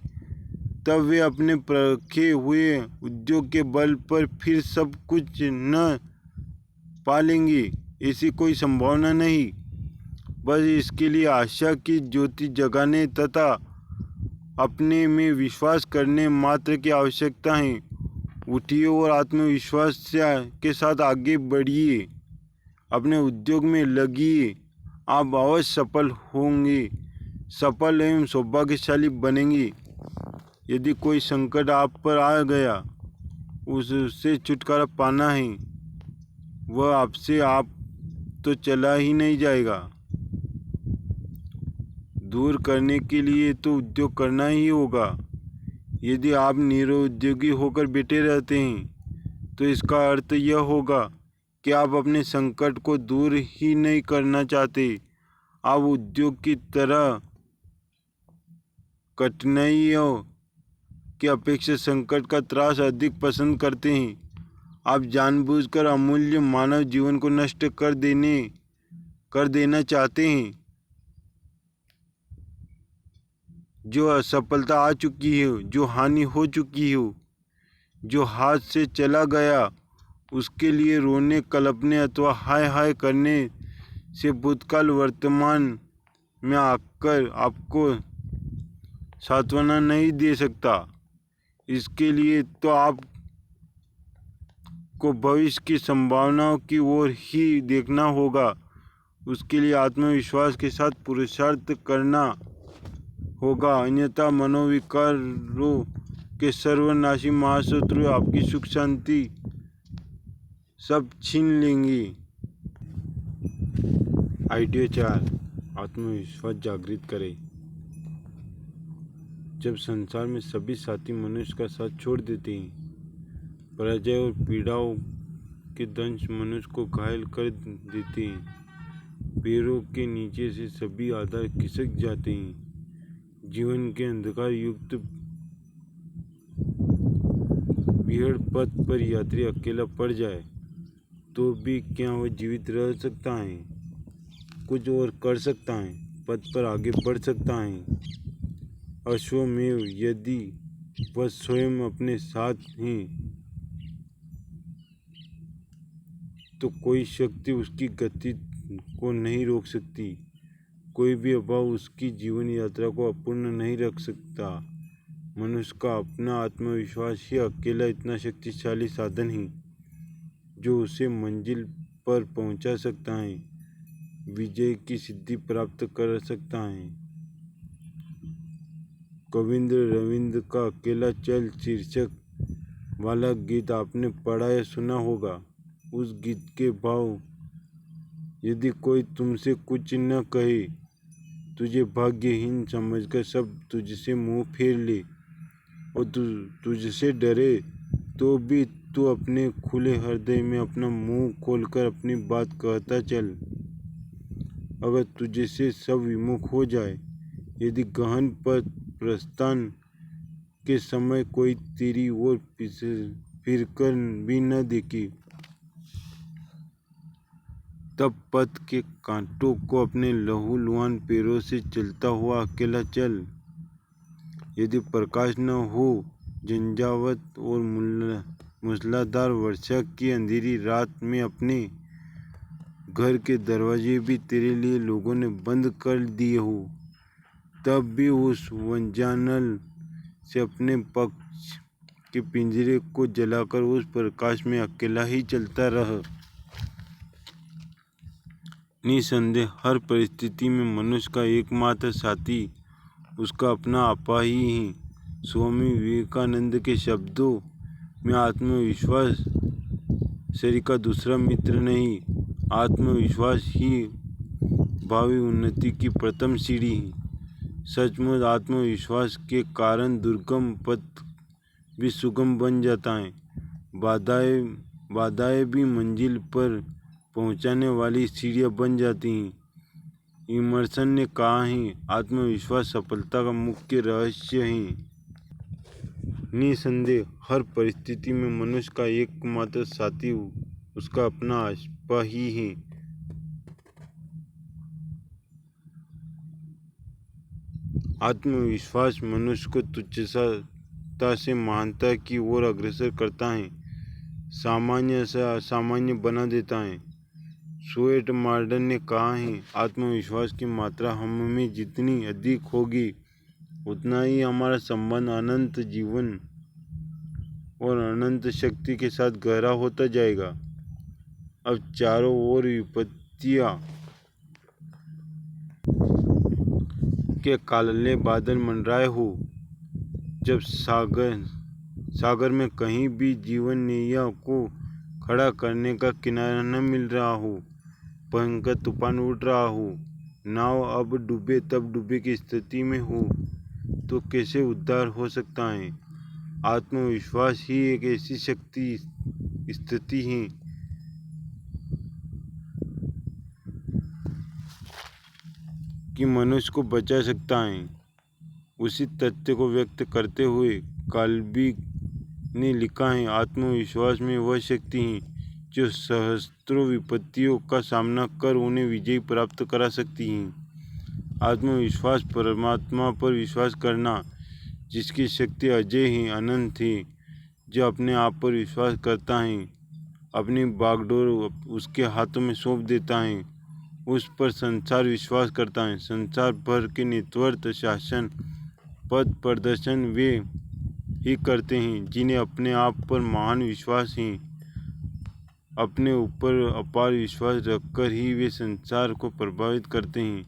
तब वे अपने रखे हुए उद्योग के बल पर फिर सब कुछ न पा लेंगे, ऐसी कोई संभावना नहीं। बस इसके लिए आशा की ज्योति जगाने तथा अपने में विश्वास करने मात्र की आवश्यकता है। उठिए और आत्मविश्वास के साथ आगे बढ़िए, अपने उद्योग में लगिए। आप अवश्य सफल होंगे, सफल एवं सौभाग्यशाली बनेंगे। यदि कोई संकट आप पर आ गया उससे छुटकारा पाना है, वह आपसे आप तो चला ही नहीं जाएगा। दूर करने के लिए तो उद्योग करना ही होगा। यदि आप निरुद्योगी होकर बैठे रहते हैं तो इसका अर्थ यह होगा कि आप अपने संकट को दूर ही नहीं करना चाहते। आप उद्योग की तरह कठिनाइयों की अपेक्षा संकट का त्रास अधिक पसंद करते हैं। आप जानबूझकर अमूल्य मानव जीवन को नष्ट कर देना चाहते हैं। जो असफलता आ चुकी है, जो हानि हो चुकी हो, जो हाथ से चला गया, उसके लिए रोने, कल्पने अथवा हाय हाय करने से भूतकाल वर्तमान में आकर आपको सांत्वना नहीं दे सकता। इसके लिए तो आप को भविष्य की संभावनाओं की ओर ही देखना होगा। उसके लिए आत्मविश्वास के साथ पुरुषार्थ करना होगा, अन्यथा मनोविकारों के सर्वनाशी महाशत्रु आपकी सुख शांति सब छीन लेंगे। आइडिया 4, आत्मविश्वास जागृत करें। जब संसार में सभी साथी मनुष्य का साथ छोड़ देते हैं, पराजय और पीड़ाओं के दंश मनुष्य को घायल कर देते हैं, पैरों के नीचे से सभी आधार खिसक जाते हैं, जीवन के अंधकार युक्त बीहड़ पथ पर यात्री अकेला पड़ जाए तो भी क्या वह जीवित रह सकता है, कुछ और कर सकता है, पथ पर आगे बढ़ सकता है? अश्वमेव यदि वह स्वयं अपने साथ है तो कोई शक्ति उसकी गति को नहीं रोक सकती। कोई भी अभाव उसकी जीवन यात्रा को अपूर्ण नहीं रख सकता। मनुष्य का अपना आत्मविश्वास ही अकेला इतना शक्तिशाली साधन है जो उसे मंजिल पर पहुंचा सकता है, विजय की सिद्धि प्राप्त कर सकता है। कविंद्र रविंद्र का अकेला चल शीर्षक वाला गीत आपने पढ़ा या सुना होगा। उस गीत के भाव, यदि कोई तुमसे कुछ न कहे, तुझे भाग्यहीन समझकर सब तुझसे मुंह फेर ले और तुझसे डरे तो भी तू अपने खुले हृदय में अपना मुंह खोलकर अपनी बात कहता चल। अगर तुझसे सब विमुख हो जाए, यदि गहन पथ प्रस्थान के समय कोई तेरी ओर फिरकर भी न देखे, तब पथ के कांटों को अपने लहूलुहान पैरों से चलता हुआ अकेला चल। यदि प्रकाश न हो, झंझावत और मूसलाधार वर्षा की अंधेरी रात में अपने घर के दरवाजे भी तेरे लिए लोगों ने बंद कर दिए हो, तब भी उस वंजानल से अपने पक्ष के पिंजरे को जलाकर उस प्रकाश में अकेला ही चलता रह। निसंदेह हर परिस्थिति में मनुष्य का एकमात्र साथी उसका अपना आपा ही है। स्वामी विवेकानंद के शब्दों में आत्मविश्वास शरीर का दूसरा मित्र नहीं, आत्मविश्वास ही भावी उन्नति की प्रथम सीढ़ी है। सचमुच आत्मविश्वास के कारण दुर्गम पथ भी सुगम बन जाता है। बाधाएं भी मंजिल पर पहुंचाने वाली सीढ़ियां बन जाती हैं। इमर्सन ने कहा है, आत्मविश्वास सफलता का मुख्य रहस्य है। निसंदेह हर परिस्थिति में मनुष्य का एकमात्र साथी उसका अपना आपा ही है। आत्मविश्वास मनुष्य को तुच्छता से महानता की ओर अग्रसर करता है, सामान्य से असामान्य बना देता है। स्टुअर्ट मॉर्डन ने कहा है, आत्मविश्वास की मात्रा हम में जितनी अधिक होगी, उतना ही हमारा संबंध अनंत जीवन और अनंत शक्ति के साथ गहरा होता जाएगा। अब चारों ओर विपत्तियां के काले बादल मंडराए हो, जब सागर में कहीं भी जीवन नैया को खड़ा करने का किनारा न मिल रहा हो, भयंकर तूफान उठ रहा हो, नाव अब डूबे तब डूबे की स्थिति में हो, तो कैसे उद्धार हो सकता है? आत्मविश्वास ही एक ऐसी स्थिति है कि मनुष्य को बचा सकता है। उसी तथ्य को व्यक्त करते हुए काल्बी ने लिखा है, आत्मविश्वास में वह शक्ति है जो सहस्त्रों विपत्तियों का सामना कर उन्हें विजय प्राप्त करा सकती है। आत्मविश्वास परमात्मा पर विश्वास करना, जिसकी शक्ति अजय है, अनंत है, जो अपने आप पर विश्वास करता है, अपनी बागडोर उसके हाथों में सौंप देता है, उस पर संसार विश्वास करता है। संसार भर के नेतृत्व, शासन, पद प्रदर्शन वे ही करते हैं जिन्हें अपने आप पर महान विश्वास है। अपने ऊपर अपार विश्वास रखकर ही वे संसार को प्रभावित करते हैं।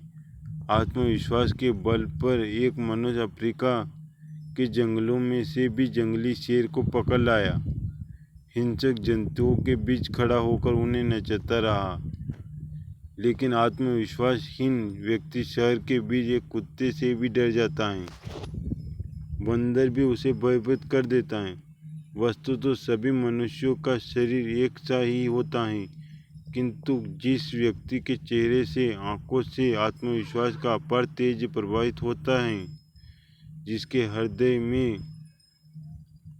आत्मविश्वास के बल पर एक मनुष्य अफ्रीका के जंगलों में से भी जंगली शेर को पकड़ लाया। हिंसक जंतुओं के बीच खड़ा होकर उन्हें नचाता रहा। लेकिन आत्मविश्वासहीन व्यक्ति शहर के बीच एक कुत्ते से भी डर जाता है। बंदर भी उसे भयभीत कर देता है। वस्तु तो सभी मनुष्यों का शरीर एक सा ही होता है, किंतु जिस व्यक्ति के चेहरे से, आंखों से आत्मविश्वास का अपार तेज प्रवाहित होता है, जिसके हृदय में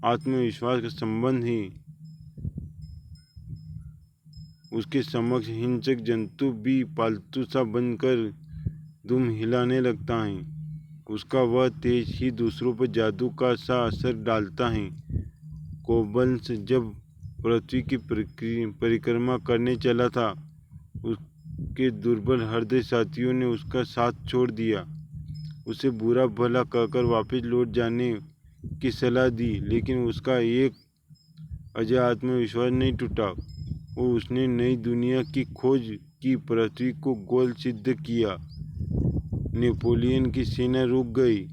आत्मविश्वास का संबंध है, उसके समक्ष हिंसक जंतु भी पालतू सा बनकर दुम हिलाने लगता है। उसका वह तेज ही दूसरों पर जादू का सा असर डालता है। कोबल्स जब पृथ्वी की परिक्रमा करने चला था, उसके दुर्बल हृदय साथियों ने उसका साथ छोड़ दिया, उसे बुरा भला कहकर वापस लौट जाने की सलाह दी, लेकिन उसका एक अजय आत्मविश्वास नहीं टूटा। वो उसने नई दुनिया की खोज की, पृथ्वी को गोल सिद्ध किया। नेपोलियन की सेना रुक गई।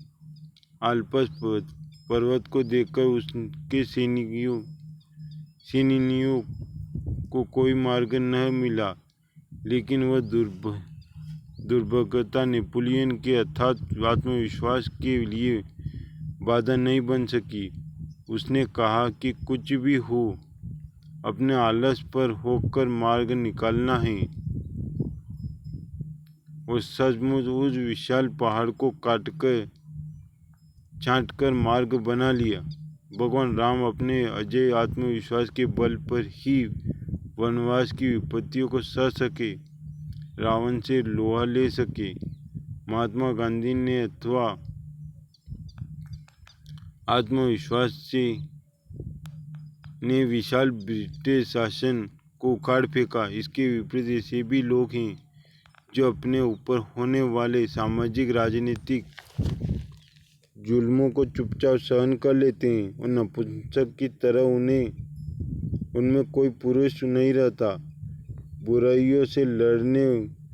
आल्प्स पर्वत को देखकर उसके सैनियों को कोई मार्ग न मिला, लेकिन वह दुर्भाग्यता नेपोलियन के अथाह आत्मविश्वास के लिए बाधा नहीं बन सकी। उसने कहा कि कुछ भी हो, अपने आलस पर होकर मार्ग निकालना है। और सचमुच उस विशाल पहाड़ को छांटकर मार्ग बना लिया। भगवान राम अपने अजय आत्मविश्वास के बल पर ही वनवास की विपत्तियों को सह सके, रावण से लोहा ले सके। महात्मा गांधी ने अथवा आत्मविश्वास से ने विशाल ब्रिटिश शासन को उखाड़ फेंका। इसके विपरीत ऐसे भी लोग हैं जो अपने ऊपर होने वाले सामाजिक राजनीतिक जुल्मों को चुपचाप सहन कर लेते हैं और नपुंसक की तरह उनमें कोई पुरुष नहीं रहता। बुराइयों से लड़ने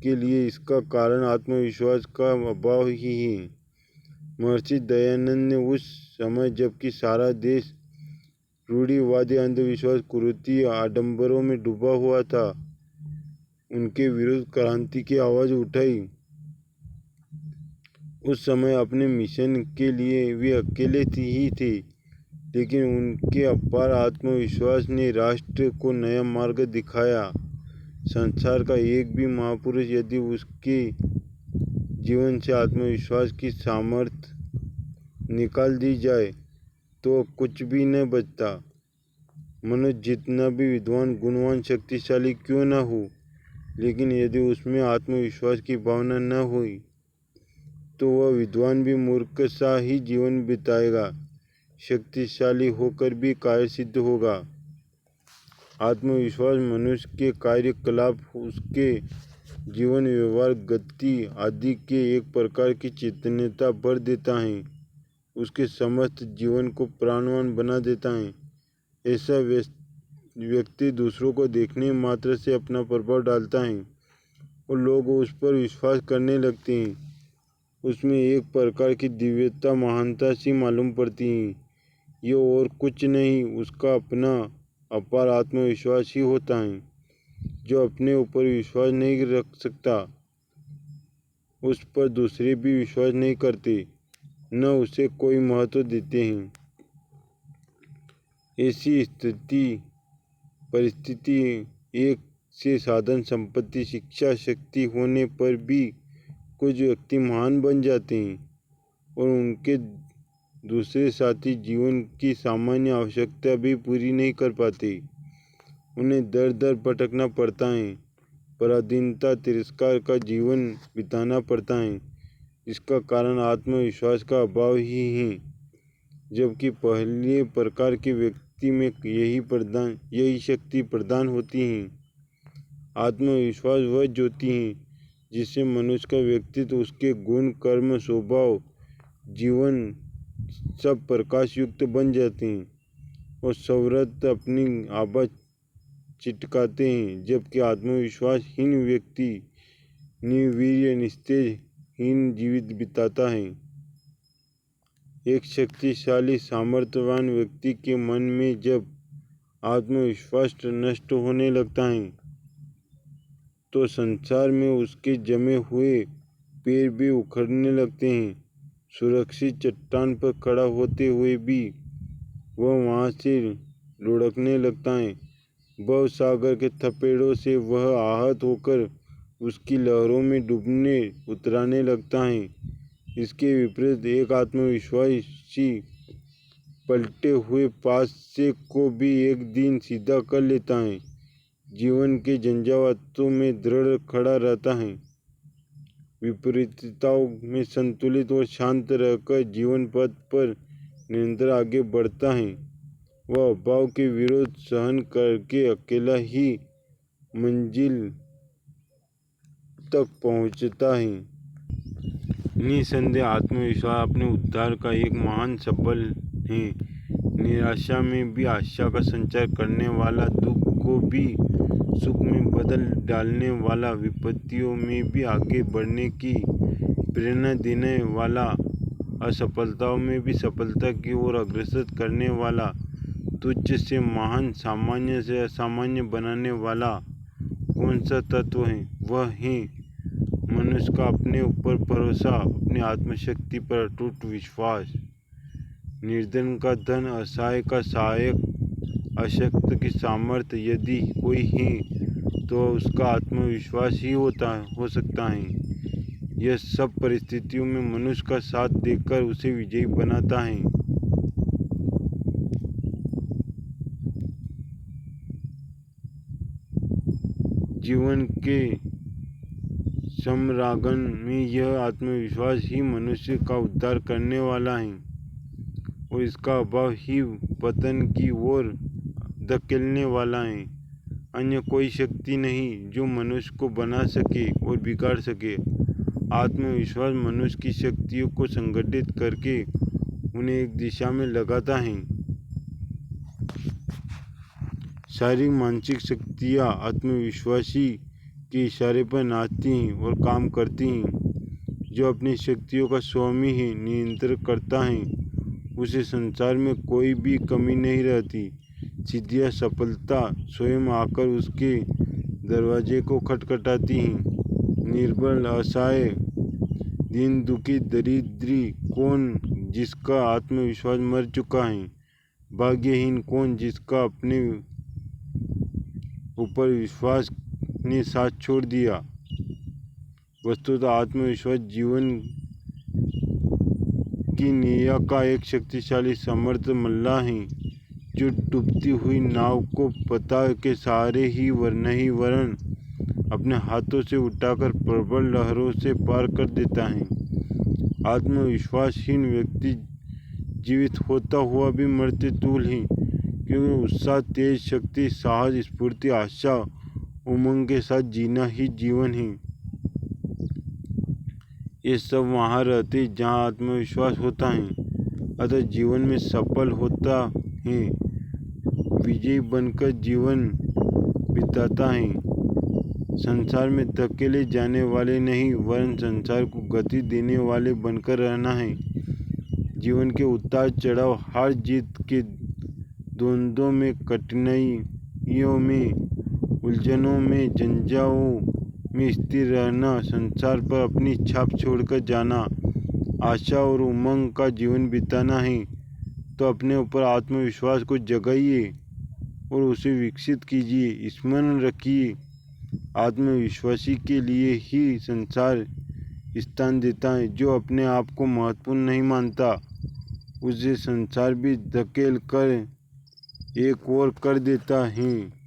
के लिए इसका कारण आत्मविश्वास का अभाव ही है। महर्षि दयानंद ने उस समय, जबकि सारा देश रूढ़िवादी अंधविश्वास, कुरीति, आडंबरों में डूबा हुआ था, उनके विरुद्ध क्रांति की आवाज़ उठाई। उस समय अपने मिशन के लिए वे अकेले ही थे, लेकिन उनके अपार आत्मविश्वास ने राष्ट्र को नया मार्ग दिखाया। संसार का एक भी महापुरुष यदि उसके जीवन से आत्मविश्वास की सामर्थ्य निकाल दी जाए तो कुछ भी न बचता। मनुष्य जितना भी विद्वान, गुणवान, शक्तिशाली क्यों न हो, लेकिन यदि उसमें आत्मविश्वास की भावना न हुई तो वह विद्वान भी मूर्ख सा ही जीवन बिताएगा, शक्तिशाली होकर भी कायर सिद्ध होगा। आत्मविश्वास मनुष्य के कार्यकलाप, उसके जीवन व्यवहार, गति आदि के एक प्रकार की चेतनता भर देता है, उसके समस्त जीवन को प्राणवान बना देता है। ऐसा व्यक्ति दूसरों को देखने मात्र से अपना प्रभाव डालता है और लोग उस पर विश्वास करने लगते हैं। उसमें एक प्रकार की दिव्यता, महानता सी मालूम पड़ती है। ये और कुछ नहीं उसका अपना अपार आत्मविश्वास ही होता है। जो अपने ऊपर विश्वास नहीं रख सकता, उस पर दूसरे भी विश्वास नहीं करते, न उसे कोई महत्व देते हैं। ऐसी परिस्थिति एक से साधन, संपत्ति, शिक्षा, शक्ति होने पर भी कुछ व्यक्ति महान बन जाते हैं और उनके दूसरे साथी जीवन की सामान्य आवश्यकता भी पूरी नहीं कर पाते। उन्हें दर दर भटकना पड़ता है, पराधीनता, तिरस्कार का जीवन बिताना पड़ता है। इसका कारण आत्मविश्वास का अभाव ही है, जबकि पहले प्रकार के व्यक्ति में यही शक्ति प्रदान होती है। आत्मविश्वास वह ज्योति है जिससे मनुष्य का व्यक्तित्व, उसके गुण, कर्म, स्वभाव, जीवन सब प्रकाश युक्त बन जाते हैं और सर्वत्र अपनी आभा चिटकाते हैं। जबकि आत्मविश्वासहीन व्यक्ति निर्वीर्य, निस्तेजहीन जीवित बिताता है। एक शक्तिशाली, सामर्थ्यवान व्यक्ति के मन में जब आत्मविश्वास नष्ट होने लगता है तो संसार में उसके जमे हुए पैर भी उखड़ने लगते हैं। सुरक्षित चट्टान पर खड़ा होते हुए भी वह वहां से लुढ़कने लगता है। भव सागर के थपेड़ों से वह आहत होकर उसकी लहरों में डूबने उतराने लगता है। इसके विपरीत एक आत्मविश्वासी पलटे हुए पास से को भी एक दिन सीधा कर लेता है, जीवन के झंझावातों में दृढ़ खड़ा रहता है, विपरीतताओं में संतुलित और शांत रहकर जीवन पथ पर निरंतर आगे बढ़ता है। वह अभाव के विरोध सहन करके अकेला ही मंजिल तक पहुंचता है। निसंदेह आत्मविश्वास अपने उद्धार का एक महान सबल है। निराशा में भी आशा का संचार करने वाला, दुख को भी सुख में बदल डालने वाला, विपत्तियों में भी आगे बढ़ने की प्रेरणा देने वाला, असफलताओं में भी सफलता की ओर अग्रसर करने वाला, तुच्छ से महान, सामान्य से असामान्य बनाने वाला कौन सा तत्व है? वह है मनुष्य का अपने ऊपर भरोसा, अपनी आत्मशक्ति पर अटूट विश्वास। निर्धन का धन, असहाय का सहायक, अशक्त की सामर्थ्य यदि कोई है तो उसका आत्मविश्वास ही हो सकता है। यह सब परिस्थितियों में मनुष्य का साथ देकर उसे विजयी बनाता है। जीवन के सम्रागन में यह आत्मविश्वास ही मनुष्य का उद्धार करने वाला है और इसका अभाव ही पतन की ओर धकेलने वाला है। अन्य कोई शक्ति नहीं जो मनुष्य को बना सके और बिगाड़ सके। आत्मविश्वास मनुष्य की शक्तियों को संगठित करके उन्हें एक दिशा में लगाता है। शारीरिक मानसिक शक्तियाँ आत्मविश्वासी के इशारे पर नाचती हैं और काम करती हैं। जो अपनी शक्तियों का स्वामी है, नियंत्रण करता है, उसे संसार में कोई भी कमी नहीं रहती। सिद्धियाँ, सफलता स्वयं आकर उसके दरवाजे को खटखटाती हैं। निर्बल, असहाय, दीन दुखी, दरिद्री कौन जिसका आत्मविश्वास मर चुका है? भाग्यहीन कौन जिसका अपने ऊपर विश्वास ने साथ छोड़ दिया? वस्तुतः आत्मविश्वास जीवन की नैया का एक शक्तिशाली समर्थ मल्लाह है जो डूबती हुई नाव को पता के सहारे ही वरन अपने हाथों से उठाकर प्रबल लहरों से पार कर देता है। आत्मविश्वासहीन व्यक्ति जीवित होता हुआ भी मरते तुल है, क्योंकि उत्साह, तेज, शक्ति, साहस, स्फूर्ति, आशा, उमंग के साथ जीना ही जीवन है। ये सब वहाँ रहते जहाँ आत्मविश्वास होता है, अतः जीवन में सफल होता है, विजयी बनकर जीवन बिताता है। संसार में धकेले जाने वाले नहीं, वरन संसार को गति देने वाले बनकर रहना है। जीवन के उतार चढ़ाव, हार जीत के द्वंद्वों में, कठिनाइयों में, उलझनों में, जंजाओं में स्थिर रहना, संसार पर अपनी छाप छोड़कर जाना, आशा और उमंग का जीवन बिताना है, तो अपने ऊपर आत्मविश्वास को जगाइए और उसे विकसित कीजिए। स्मरण रखिए, आत्मविश्वासी के लिए ही संसार स्थान देता है। जो अपने आप को महत्वपूर्ण नहीं मानता, उसे संसार भी धकेल कर एक और कर देता है।